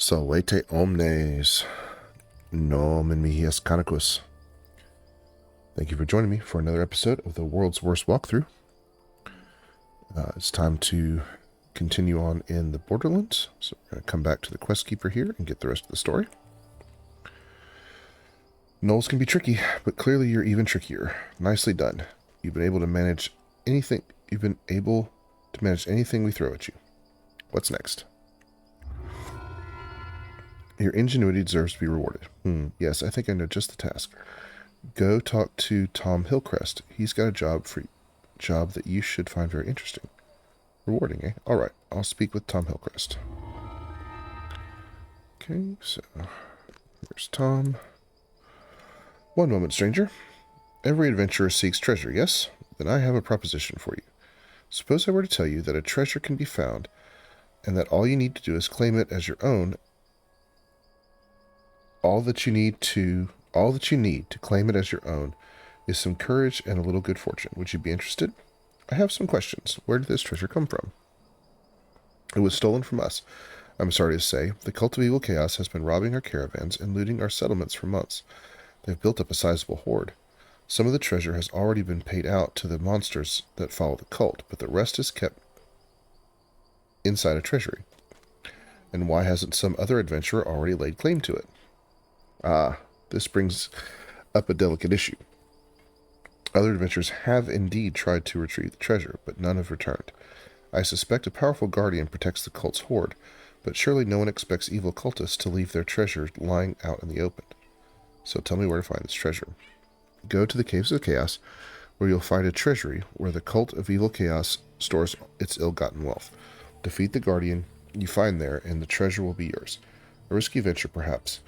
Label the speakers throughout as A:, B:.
A: Salvete Omnes, nomen mihias canicus. Thank you for joining me for another episode of the World's Worst Walkthrough. It's time to continue on in the Borderlands, so we're going to come back to the quest keeper here and get the rest of the story. Gnolls can be tricky, but clearly you're even trickier. Nicely done. You've been able to manage anything. We throw at you. What's next? Your ingenuity deserves to be rewarded. Yes, I think I know just the task. Go talk to Tom Hillcrest. He's got a job that you should find very interesting. Rewarding, eh? Alright, I'll speak with Tom Hillcrest. Okay, so here's Tom. One moment, stranger. Every adventurer seeks treasure, yes? Then I have a proposition for you. Suppose I were to tell you that a treasure can be found, and that all you need to do is claim it as your own. All that you need to claim it as your own is some courage and a little good fortune. Would you be interested? I have some questions. Where did this treasure come from? It was stolen from us. I'm sorry to say, the cult of evil chaos has been robbing our caravans and looting our settlements for months. They've built up a sizable hoard. Some of the treasure has already been paid out to the monsters that follow the cult, but the rest is kept inside a treasury. And why hasn't some other adventurer already laid claim to it? This brings up a delicate issue. Other adventurers have indeed tried to retrieve the treasure, but none have returned. I suspect a powerful guardian protects the cult's hoard, but surely no one expects evil cultists to leave their treasure lying out in the open. So tell me where to find this treasure. Go to the Caves of Chaos, where you'll find a treasury where the cult of evil chaos stores its ill-gotten wealth. Defeat the guardian you find there, and the treasure will be yours. A risky venture, perhaps,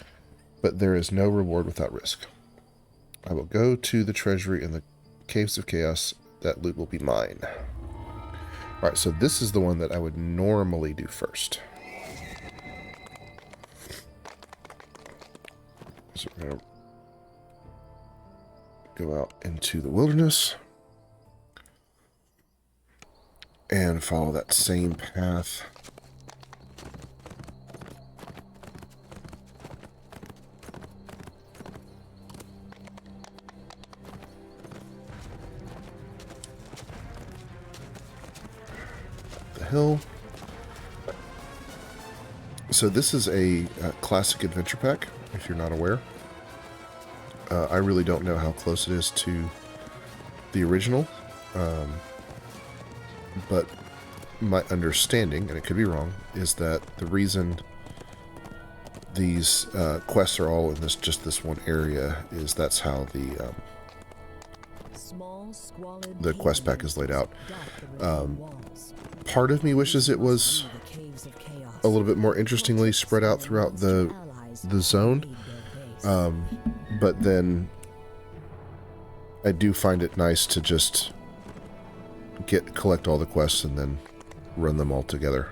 A: but there is no reward without risk. I will go to the treasury in the Caves of Chaos. That loot will be mine. Alright, so this is the one that I would normally do first. So we're going to go out into the wilderness and follow that same path. Hill. So this is a classic adventure pack, if you're not aware. I really don't know how close it is to the original, but my understanding, and it could be wrong, is that the reason these quests are all in this one area is that's how the quest pack is laid out. Part of me wishes it was a little bit more interestingly spread out throughout the zone, but then I do find it nice to just collect all the quests and then run them all together.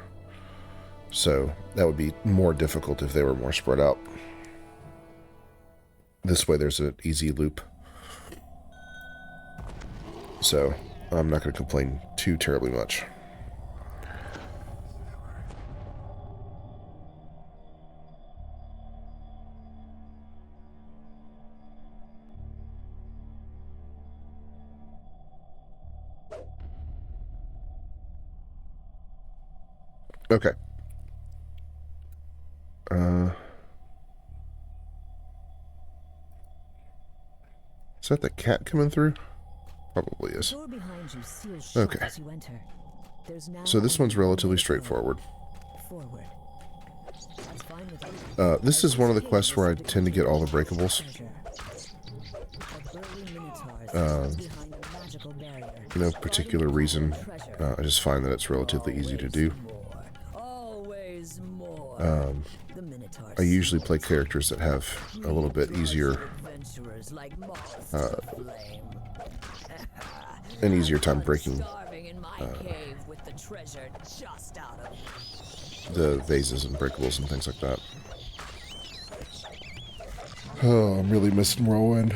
A: So that would be more difficult if they were more spread out. This way there's an easy loop. So I'm not going to complain too terribly much. Okay. Is that the cat coming through? Probably is. Okay. So this one's relatively straightforward. This is one of the quests where I tend to get all the breakables. No particular reason. I just find that it's relatively easy to do. I usually play characters that have a little bit easier, an easier time breaking the vases and breakables and things like that. Oh, I'm really missing Whirlwind.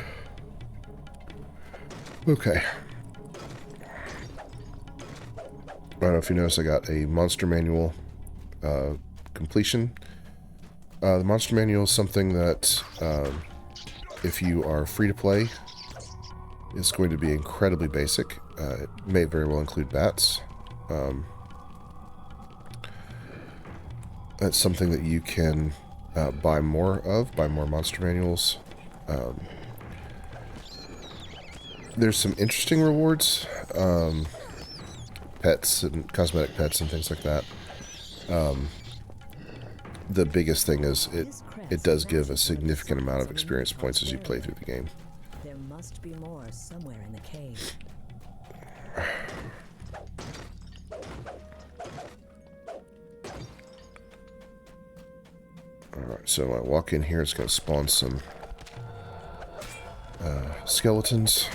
A: Okay. I don't know if you noticed, I got a monster manual completion The monster manual is something that, if you are free to play, is going to be incredibly basic. It may very well include bats. That's something that you can buy more of, buy more monster manuals. There's some interesting rewards, pets and cosmetic pets and things like that. The biggest thing is it does give a significant amount of experience points as you play through the game.
B: There must be more somewhere in the cave.
A: Alright, so when I walk in here, it's going to spawn some skeletons.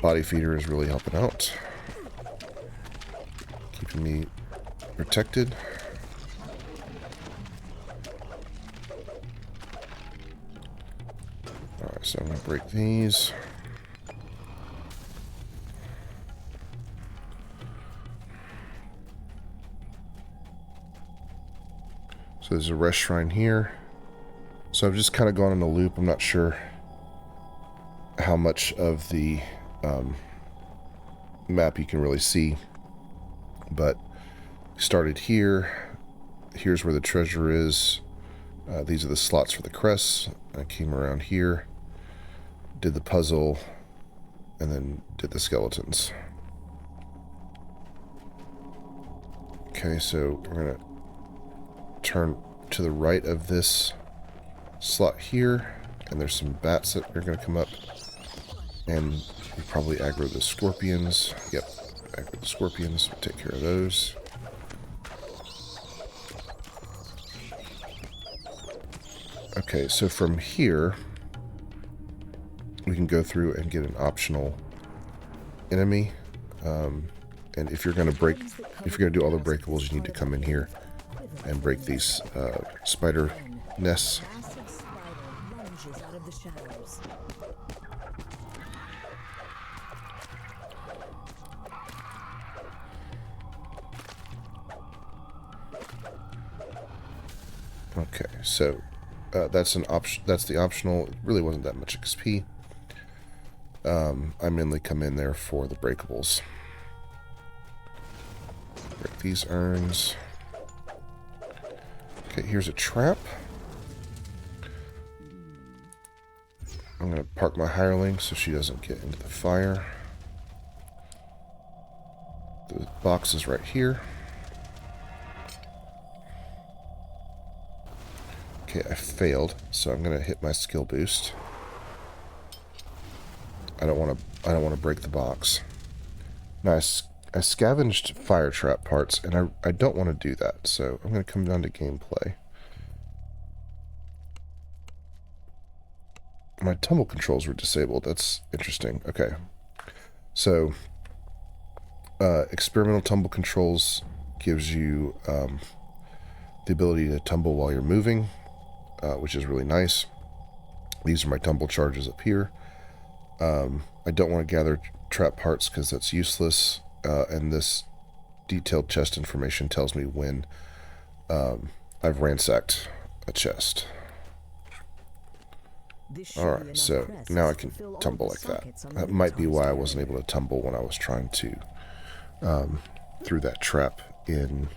A: Body feeder is really helping out. Keeping me protected. Alright, so I'm going to break these. So there's a rest shrine here. So I've just kind of gone in a loop. I'm not sure how much of the map you can really see. But started here. Here's where the treasure is. These are the slots for the crests. I came around here, did the puzzle, and then did the skeletons. Okay, so we're going to turn to the right of this slot here, and there's some bats that are going to come up, and we probably aggro the scorpions. Yep, aggro the scorpions. We'll take care of those. Okay, so from here we can go through and get an optional enemy, and if you're going to do all the breakables, you need to come in here and break these spider nests. Okay, so that's an option. That's the optional. It really wasn't that much XP. I mainly come in there for the breakables. Break these urns. Okay, here's a trap. I'm going to park my hireling so she doesn't get into the fire. The box is right here. Okay, I failed, so I'm going to hit my skill boost. I don't want to break the box. Now I scavenged fire trap parts, and I don't want to do that, so I'm going to come down to gameplay. My tumble controls were disabled. That's interesting. Okay. So, experimental tumble controls gives you the ability to tumble while you're moving, which is really nice. These are my tumble charges up here. I don't want to gather trap parts because that's useless. And this detailed chest information tells me when I've ransacked a chest. Alright, so now I can tumble like that. That might be why I wasn't able to tumble when I was trying to through that trap in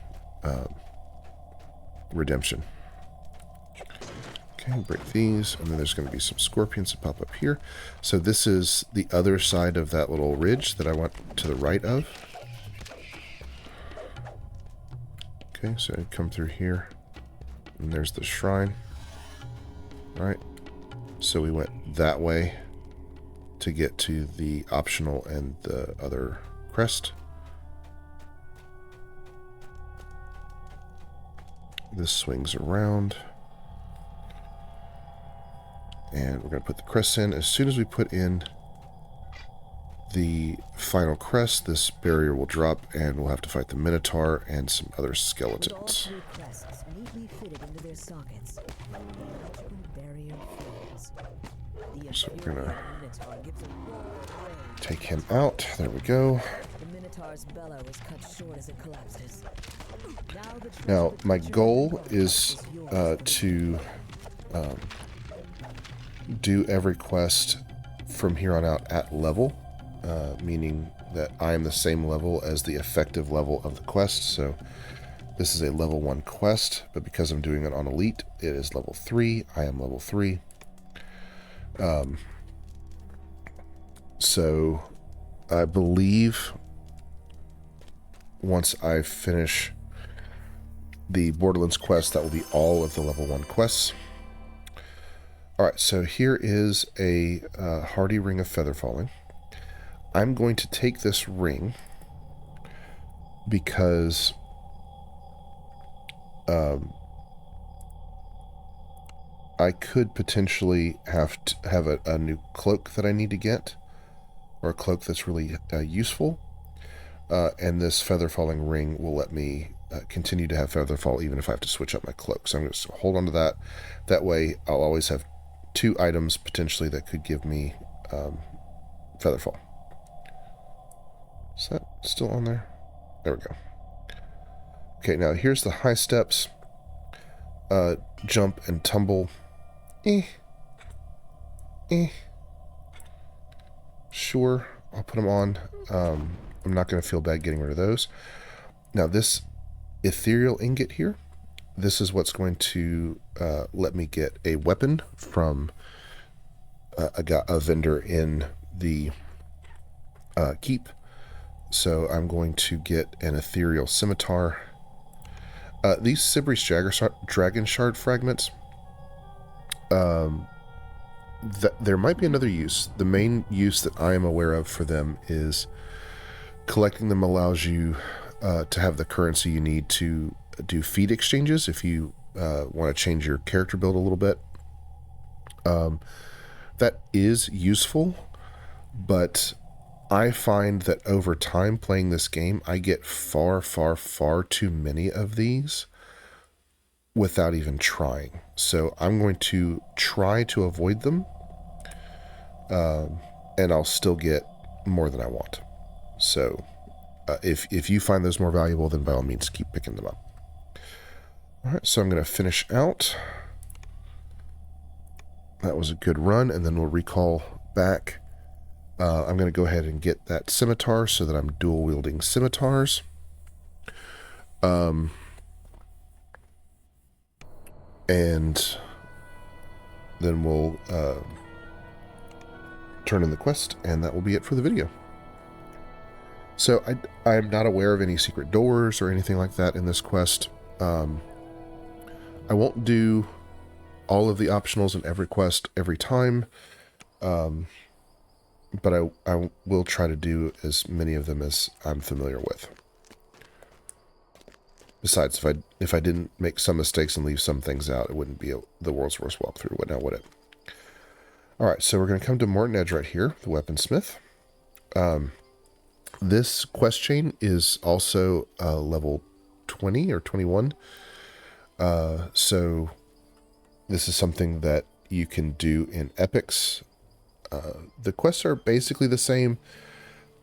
A: Redemption. Okay, break these, and then there's going to be some scorpions that pop up here. So this is the other side of that little ridge that I went to the right of. Okay, so I come through here, and there's the shrine. Alright, so we went that way to get to the optional and the other crest. This swings around. And we're going to put the crests in. As soon as we put in the final crest, this barrier will drop, and we'll have to fight the Minotaur and some other skeletons. So we're going to take him out. There we go.
B: scimitar's bellow is cut short as it collapses.
A: Now, my goal is to do every quest from here on out at level, meaning that I am the same level as the effective level of the quest. So this is a level 1 quest, but because I'm doing it on Elite, it is level 3. I am level 3. So I believe once I finish the Borderlands quest, that will be all of the level 1 quests. Alright, so here is a hardy ring of feather falling. I'm going to take this ring because I could potentially have a new cloak that I need to get, or a cloak that's really useful, and this feather falling ring will let me continue to have feather fall even if I have to switch up my cloak. So I'm going to hold on to that. That way I'll always have 2 items potentially that could give me feather fall. Is that still on there? There we go. Okay, now here's the high steps. Jump and tumble. Sure, I'll put them on. I'm not going to feel bad getting rid of those. Now this ethereal ingot here, this is what's going to let me get a weapon from a vendor in the keep. So I'm going to get an ethereal scimitar. These Sibri's dragon shard fragments, there might be another use. The main use that I am aware of for them is collecting them allows you to have the currency you need to do feed exchanges if you want to change your character build a little bit. That is useful, but I find that over time playing this game, I get far, far, far too many of these without even trying. So I'm going to try to avoid them, and I'll still get more than I want. So if you find those more valuable, then by all means keep picking them up. All right, so I'm going to finish out. That was a good run, and then we'll recall back. I'm going to go ahead and get that scimitar so that I'm dual wielding scimitars. And then we'll turn in the quest, and that will be it for the video. So I'm not aware of any secret doors or anything like that in this quest. I won't do all of the optionals in every quest every time. But I will try to do as many of them as I'm familiar with. Besides, if I didn't make some mistakes and leave some things out, it wouldn't be the world's worst walkthrough, now would it? Alright, so we're going to come to Morton Edge right here, the weaponsmith. This quest chain is also level 20 or 21. So this is something that you can do in epics. The quests are basically the same.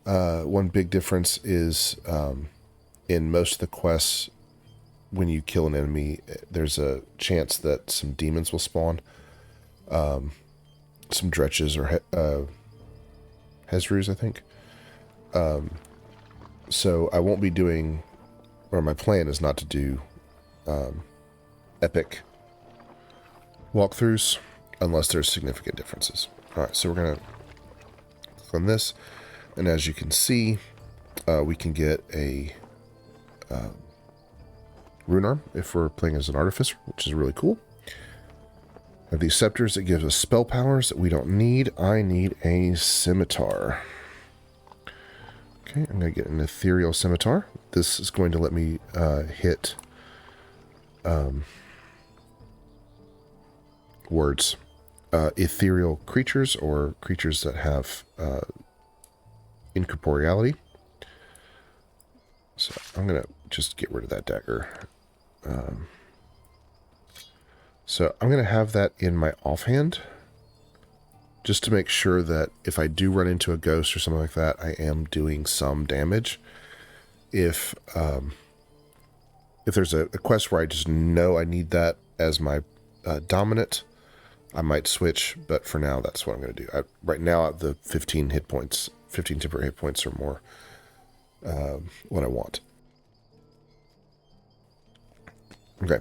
A: One big difference is in most of the quests, when you kill an enemy, there's a chance that some demons will spawn. Some dretches or Hezrus, I think. So I won't be doing, or my plan is not to do epic walkthroughs unless there's significant differences. Alright, so we're going to click on this, and as you can see, we can get a rune arm if we're playing as an artificer, which is really cool. Have these scepters that gives us spell powers that we don't need. I need a scimitar. Okay, I'm going to get an ethereal scimitar. This is going to let me hit words. Ethereal creatures or creatures that have incorporeality. So I'm going to just get rid of that dagger. So I'm going to have that in my offhand just to make sure that if I do run into a ghost or something like that, I am doing some damage. if there's a quest where I just know I need that as my dominant, I might switch, but for now, that's what I'm going to do. Right now, the 15 hit points, 15 temporary hit points are more what I want. Okay.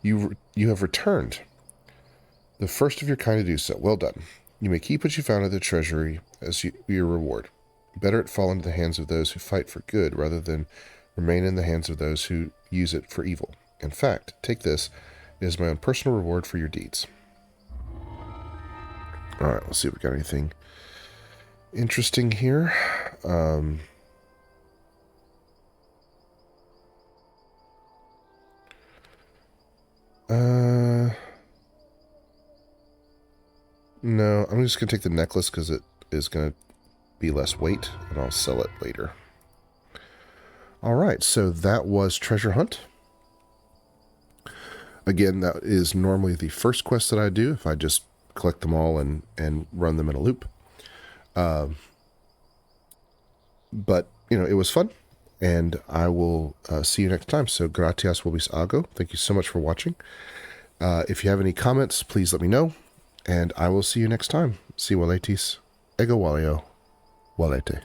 A: You have returned. The first of your kind to do so. Well done. You may keep what you found at the treasury as your reward. Better it fall into the hands of those who fight for good rather than remain in the hands of those who use it for evil. In fact, take this. It is my own personal reward for your deeds. Alright, let's see if we got anything interesting here. No, I'm just going to take the necklace because it is going to be less weight, and I'll sell it later. Alright, so that was Treasure Hunt. Again, that is normally the first quest that I do, if I just collect them all and run them in a loop. But, you know, it was fun, and I will see you next time. So, gratias vobis ago. Thank you so much for watching. If you have any comments, please let me know, and I will see you next time. Si valetis, ego valeo, valete.